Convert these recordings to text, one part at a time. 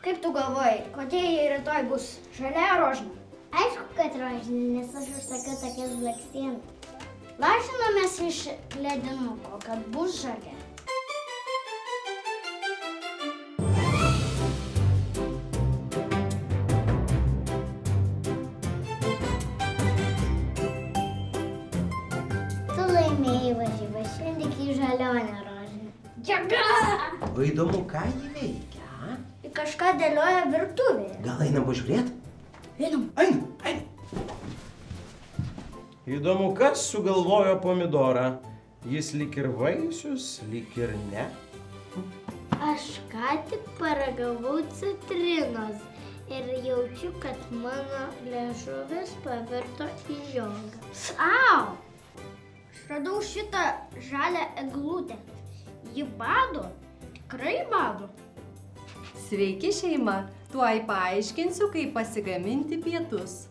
Kaip tu galvoji, kokie jie rytoj bus? Žalia ar rožinė? Aišku, kad rožinė, nes aš užsakiau tokias blakstienas. Lašinomės iš ledinuko, kad bus žalia. Tu laimėjai varžybas, šiandien į žalionę rožinę. Jėga! O įdomu, ką jį veikia? Į kažką dėlioja virtuvėje. Gal einam pažiūrėt? Einam. Einam. Įdomu, kas sugalvojo pomidorą. Jis lyg ir vaisius, lyg ir ne. Aš ką tik paragavau citrinos ir jaučiu, kad mano liežuvis pavirto į žiogą. Au! Aš radau šitą žalią eglutę. Ji bado, tikrai bado. Sveiki šeima, tuoj paaiškinsiu, kaip pasigaminti pietus.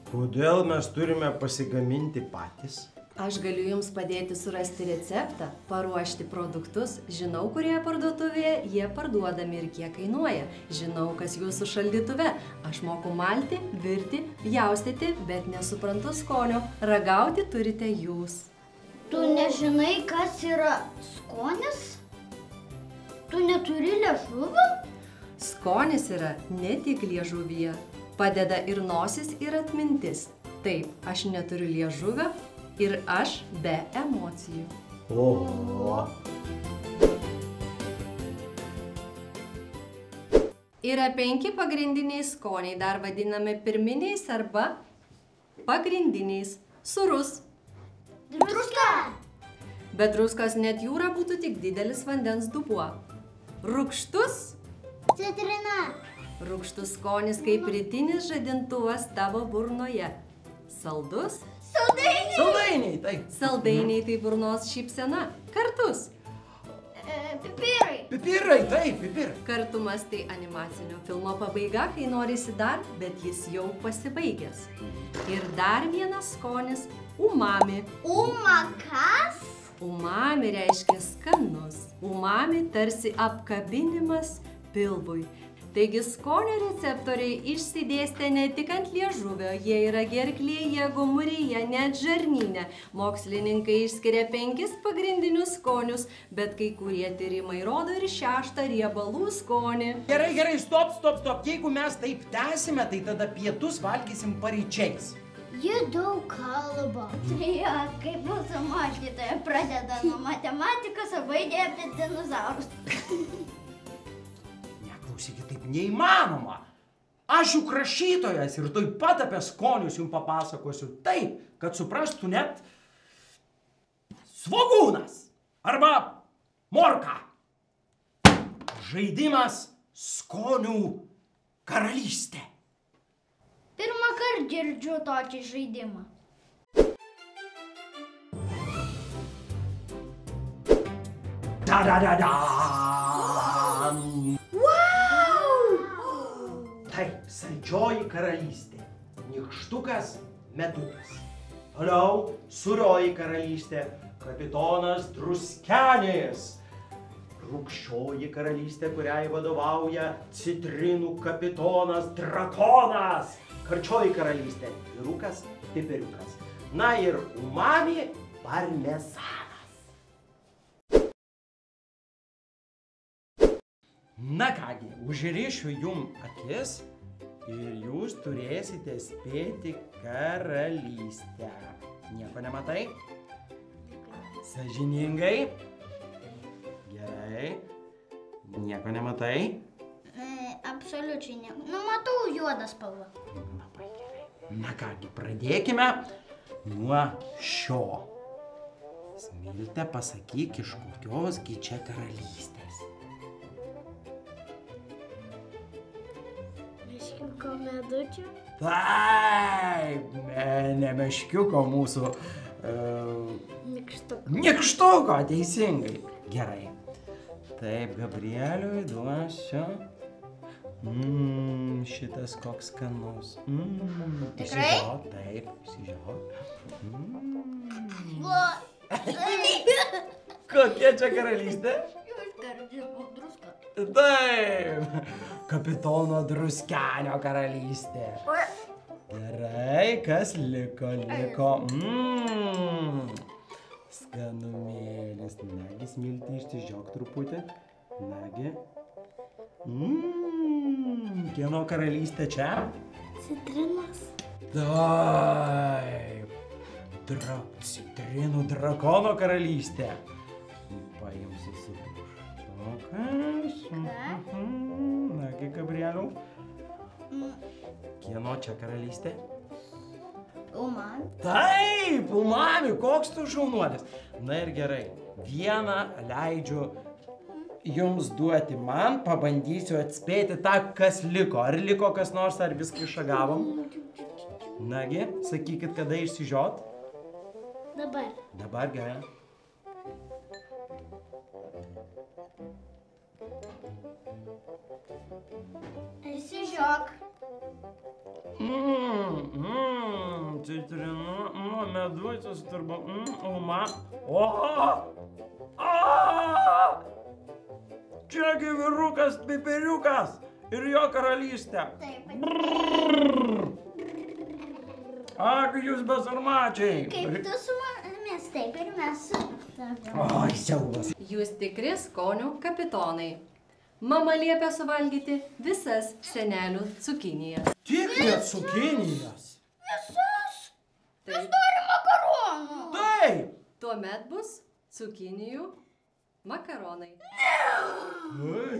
Kodėl mes turime pasigaminti patys? Aš galiu jums padėti surasti receptą, paruošti produktus, žinau, kurioje parduotuvėje jie parduodami ir kiek kainuoja. Žinau, kas jūsų šaldytuve. Aš moku malti, virti, pjaustyti, bet nesuprantu skonio. Ragauti turite jūs. Tu nežinai, kas yra skonis? Tu neturi liežuvio? Skonis yra ne tik liežuvyje. Padeda ir nosis, ir atmintis. Taip, aš neturiu liežuvio ir aš be emocijų. Oho. Yra 5 pagrindiniai skoniai, dar vadinami pirminiais arba pagrindiniais. Sūrus. Druska! Bet druskos net jūra būtų tik didelis vandens dubuo. Rūgštus. Citrina. Rūgštus skonis kaip rytinis žadintuvas tavo burnoje. Saldus. Saldainiai, taip. Saldainiai tai burnos šypsena. Kartus. Pipirai. Pipirai, taip, pipirai. Kartumas tai animacinio filmo pabaiga, kai norisi dar, bet jis jau pasibaigęs. Ir dar vienas skonis – umami. Kas? Umami reiškia skanus. Umami tarsi apkabinimas pilvui. Taigi skonio receptoriai išsidėstė ne tik ant liežuvio, jie yra gerklėje, gomuryje, net žarnyne. Mokslininkai išskiria 5 pagrindinius skonius, bet kai kurie tyrimai rodo ir 6 riebalų skonį. Gerai, stop. Jeigu mes taip tęsime, tai tada pietus valgysim paryčiais. Ji daug kalba. Jo, kaip mūsų mokytoja pradeda nuo matematikos, o baigia apie dinozaurus. Neklausykit, taip neįmanoma. Aš juk rašytojas ir tuoj pat apie skonius jums papasakosiu taip, kad suprastų net svogūnas arba morka. Žaidimas skonių karalystė. Pirmą kartą girdžiu tokį žaidimą. Taip, saldžioji karalystė. Nykštukas, medukas. Toliau sūrioji karalystė. Kapitonas Druskenis. Rūgščioji karalystė, kuriai vadovauja citrinų kapitonas Drakonas. Karčioji karalystė. Vyrukas, pipiriukas. Na ir umami parmesanas. Na kągi, užrišiu jum akis ir jūs turėsite spėti karalystę. Nieko nematai? Sąžiningai? Gerai. Nieko nematai? Absoliučiai ne. Nu, matau juodą spalvą. Labai gerai. Na kągi, pradėkime nuo šio. Smilte, pasakyk, iš kokios gi čia karalystės. Meškiuko medučio. Taip, ne meškiuko mūsų. Nykštuko. Nykštuko, teisingai. Gerai. Taip, Gabrieliui duosiu. Šitas koks skanus. Tikrai? Išsižiok, taip, išsižiok. Kokia čia karalystė? Jūs kartais druska. Taip. kapitono Druskenio karalystė. Gerai, kas liko? Skanumėlis. Nagi, smiltį išsižiok truputį. Nagi. Kieno karalystė čia? Citrinos. Taip. Citrinų drakono karalystė. Paimsiu supuštokas. Nagi, Gabrieliau. Kieno čia karalystė? Umami. Taip, umami, koks tu šaunuolis. Na ir gerai, vieną leidžiu jums duoti man, pabandysiu atspėti tą, kas liko. Ar liko kas nors, ar viską išagavom? Nagi, sakykit, kada išsižiot? Dabar. Dabar gerai. Išsižiok. Citrina, meduotis turbo, uma. Čiagi vyrukas pipiriukas ir jo karalystė. Taip. Ak, jūs besarmačiai. Kaip tu su mumis, taip ir mes su tavimi. Oi, siaubas. Jūs tikri skonių kapitonai. Mama liepia suvalgyti visas senelių cukinijas. Tik net cukinijas. Visus? Mes Taip. norim makaronų. Taip. Tuomet bus cukinijų makaronai. Ai.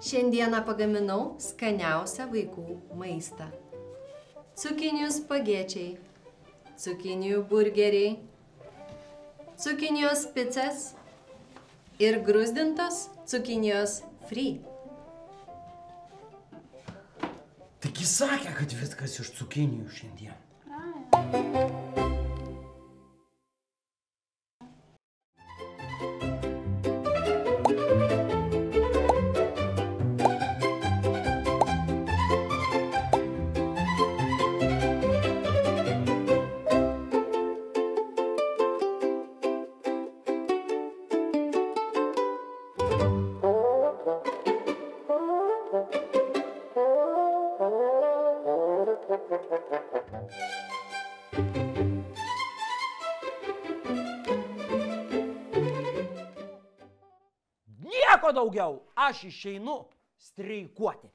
Šiandieną pagaminau skaniausią vaikų maistą. Cukinijų spagečiai, cukinijų burgeriai, cukinijos picas ir gruzdintos cukinijos free. Taigi sakė, kad viskas iš cukinijų šiandien. Nieko daugiau, aš išeinu streikuoti.